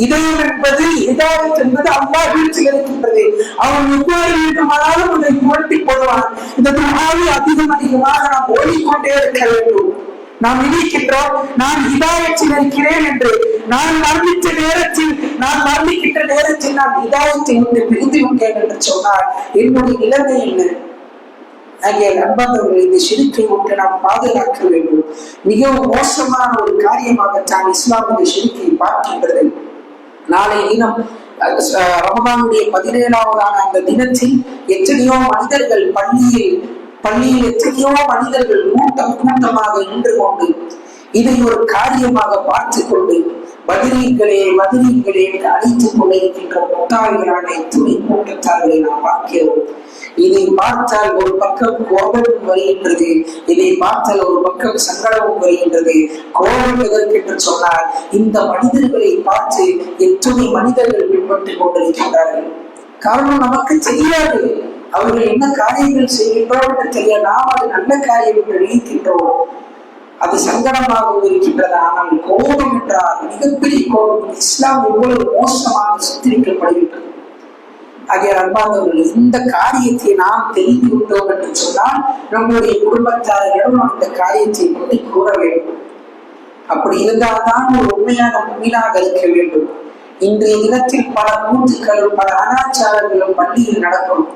இதயம் என்பது இதாயத் என்பது அல்லாஹ்விடத்தில் இருக்கின்றது. அவன் எவ்வாறு வேண்டுமானாலும் அதை புரட்டி போடுவான். இந்த துஆவை அதிகமாக நாம் ஓடிக்கொண்டே இருக்க வேண்டும். நாம் நினைக்கின்றோம் நான் ஹிதாயத்தில் இருக்கிறேன் என்று. நான் மரணிக்கின்ற நேரத்தில் நான் ஹிதாயத்தை விட்டு பிரிந்து விட்டேன் என்று சொன்னால் என்னுடைய நிலைமை என்ன? நண்பர்கள் இந்த ஷிர்க்கை விட்டு நாம் பாதுகாக்க வேண்டும். மிகவும் மோசமான ஒரு காரியமாகத்தான் இஸ்லாம் இந்த ஷிர்க்கை பார்க்கின்றது. நாளை தினம் ரமதானுடைய 17வது அந்த தினத்தில் எத்தனையோ மனிதர்கள் பள்ளியில் எத்தனையோ மனிதர்கள் கூட்டமாக நின்று கொண்டு இதை ஒரு காரியமாக பார்த்து கொண்டு பதிரீங்களே அழைத்துக் கொண்டிருக்கின்ற முட்டாள்களான துணை கூட்டத்தார்களை நாம் பார்க்கிறோம். இதை பார்த்தால் ஒரு பக்கம் கோபமும் வருகின்றது, இதை பார்த்தால் ஒரு பக்கம் சங்கடமும் வருகின்றது. கோபம் எதற்கென்று சொன்னால் இந்த மனிதர்களை பார்த்து எத்துணை மனிதர்கள் பின்பற்றிக் கொண்டிருக்கின்றார்கள். காரணம் நமக்கு தெரியாது அவர்கள் என்ன காரியங்கள் செய்கின்றோம் என்று தெரியாது. நாம் அது நல்ல காரியம் என்று நினைக்கின்றோம். அது சங்கடமாகவும் இருக்கின்றது. ஆனால் கோபம் என்றால் மிகப்பெரிய கோபம். இஸ்லாம் எவ்வளவு மோசமாக சித்தரிக்கப்படுகின்றது. ஆகிய அன்பானவர்கள், இந்த காரியத்தை நாம் தெரிந்து விட்டோம் என்று சொன்னால் நம்முடைய குடும்பத்தாரிடம் நாம் இந்த காரியத்தை பற்றி கூற வேண்டும். அப்படி இருந்தால்தான் ஒரு உண்மையான முன்மீனாக இருக்க வேண்டும். இன்றைய தினத்தில் பல கூத்துக்களும் பல அனாச்சாரங்களும் பள்ளியில் நடக்கும்.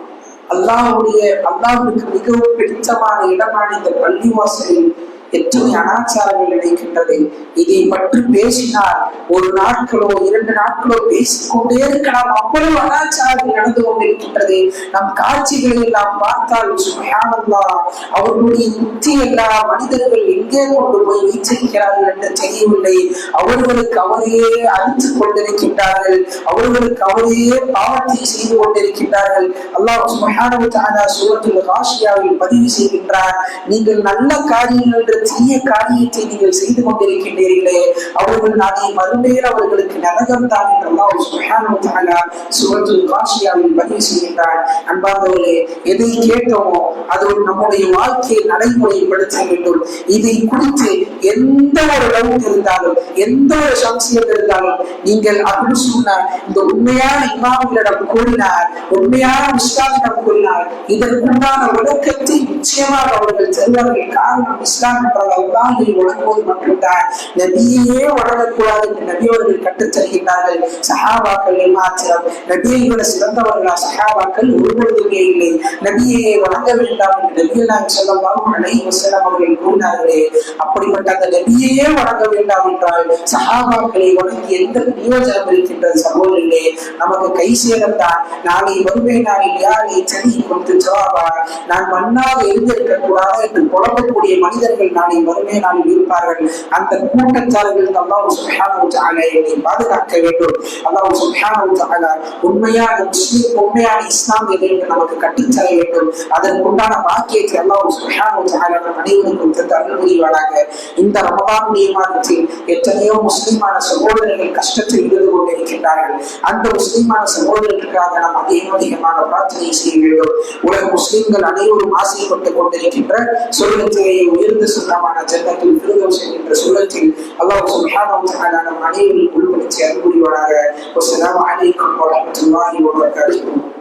அல்லாஹ்வுக்கு மிகவும் பிடித்தமான இடமான இந்த பள்ளிவாசலில் எத்தனை அனாச்சாரங்கள் நினைக்கின்றது. இதை பற்றி பேசினால் ஒரு நாட்களோ 2 நாட்களோ பேசிக்கொண்டே இருக்கலாம். அவ்வளவு அனாச்சாரங்கள் நடந்து கொண்டிருக்கின்றது. நம் காட்சிகளை எல்லாம் பார்த்தால் சுப்ஹானல்லாஹ், அவர்களுடைய யுக்தி எல்லாம் மனிதர்கள் எங்கே கொண்டு போய் வைத்திருக்கிறார்கள் என்று தெரியவில்லை. அவர்களுக்கு அவரையே அழித்துக் கொண்டிருக்கின்றார்கள். அவர்களுக்கு அவரையே பாவத்தை செய்து கொண்டிருக்கின்றார்கள். அல்லாஹ் சுப்ஹானஹு வ தஆலா சூரத்துல் காஷியாவில் பதிவு செய்கின்றார், நீங்கள் நல்ல காரியங்கள் என்ற தீய காரியத்தை நீங்கள் செய்து கொண்டிருக்கின்றீர்களே, அவர்கள் நாளை மறுமையில் அவர்களுக்கு நரகம் தான் என்று அல்லாஹ் சுப்ஹானஹு வ தஆலா சூரத்துல் காஷியாவில் பதிவு செய்கின்றார். அன்பார்ந்தவர்களே, எதை கேட்டோமோ அது நம்முடைய வாழ்க்கையை நடைமுறைப்படுத்த வேண்டும். இதை குறித்து எந்த ஒரு டவுட் இருந்தாலும், எந்த ஒரு சம்சயம் இருந்தாலும், நீங்கள் அப்படி சொன்ன இந்த உண்மையான இமாம்களிடம் கூறினார், உண்மையான இஸ்லாமிடம் கூறினார், இதற்குண்டான விளக்கத்தை நிச்சயமாக அவர்கள் தருவார்கள். காரணம், இஸ்லாம் என்றால் அல்லாஹ்வை வணங்குவது மட்டும்தான். நபியையே வணங்கக்கூடாது என்று நபி அவர்கள் கற்றுத் தருகின்றார்கள். சஹாபாக்கள் மாத்திரம் நபியை விட சிறந்தவர்களா? சஹாபாக்கள் ஒருபொழுதுமே இல்லை. நபியை வணங்க வேண்டாம் என்று நபியல்லாஹு ஸல்லல்லாஹு அலைஹி வஸல்லம் அவர்கள் கூறினார்களே, அப்படிப்பட்ட அந்த நபியையே வணங்க வேண்டாம் என்றால் சஹாபாக்களை வணங்கி எந்த பிரயோஜனம் இருக்கின்றது? சகோதரர்களே, நமக்கு கை சேரத்தான். நாளை வறுமை நாளில் யாரை சரி கொடுத்து ஜவாபா, நான் மண்ணாக இருந்திருக்க கூடாது என்று புலம்பக்கூடிய மனிதர்கள் நாளை வறுமை நாளில் இருப்பார்கள். அந்த கூட்டத்தார்கள் அல்லாஹ் சுப்ஹானஹு வ தஆலா என்னை பாதுகாக்க வேண்டும். அல்லாஹ் சுப்ஹானஹு வ தஆலா உண்மையான முஸ்லிம், உண்மையான இஸ்லாம் எதை நமக்கு கற்றுத்தர வேண்டும். அதற்குண்டான பாக்கியத்தை அல்லாஹ் சுப்ஹானஹு வ தஆலா அனைவருக்கும் தந்து அருள் புரிவானாக. இந்த ரமலானுடைய மாதத்தில் எத்தனையோ முஸ்லிமான சகோதரர்கள் கஷ்டத்தில் இருந்து கொண்டிருக்கின்றார்கள். அந்த முஸ்லிமான சகோதரர்களுக்காக நாம் அதிகமாக பிரார்த்தனை செய்ய வேண்டும். உலக முஸ்லிம்கள் அனைவரும் ஆசைப்பட்டுக் கொண்டிருக்கின்ற சொர்க்கத்திலேயே உயர்ந்த சுத்தமான ஜன்னத்துல் ஃபிர்தௌஸ் என்கின்ற சொர்க்கத்தில் அல்லாஹ் சுப்ஹானஹு வ தஆலா நம் அனைவரையும் உள்படுத்தி அருள் புரிவானாக. வஸ்ஸலாமு அலைக்கும் வரஹ்மத்துல்லாஹி வபரகாத்துஹு.